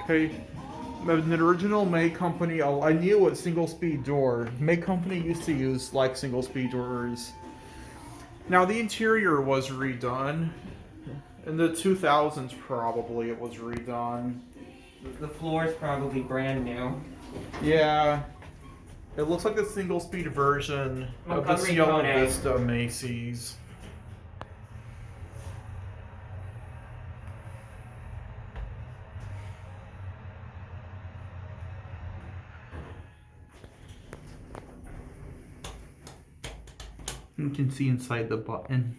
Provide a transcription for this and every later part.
Okay. The original May company, I knew what single speed door. May company used to use like single speed doors. Now the interior was redone. In the 2000s probably it was redone. The floor is probably brand new. Yeah. It looks like the single speed version of the Montgomery Cielo Kone. Vista Macy's. You can see inside the button.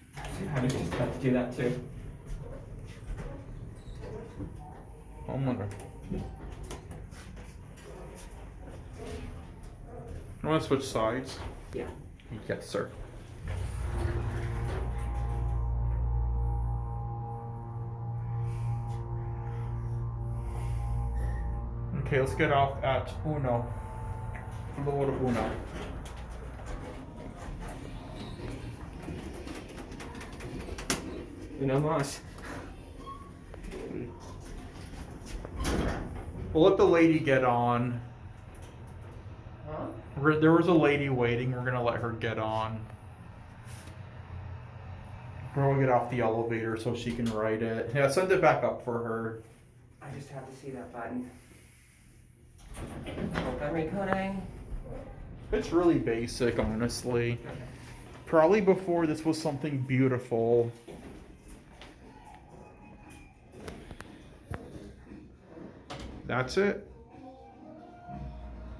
I was just about to do that too. Oh my god. You want to switch sides? Yeah. Yes, sir. Okay, let's get off at uno. Floor uno. Uno mas. We'll let the lady get on. Huh? There was a lady waiting. We're gonna let her get on. We'll get off the elevator so she can write it. Yeah, send it back up for her. I just have to see that button. Montgomery Kone. It's really basic, honestly. Probably before this was something beautiful. That's it.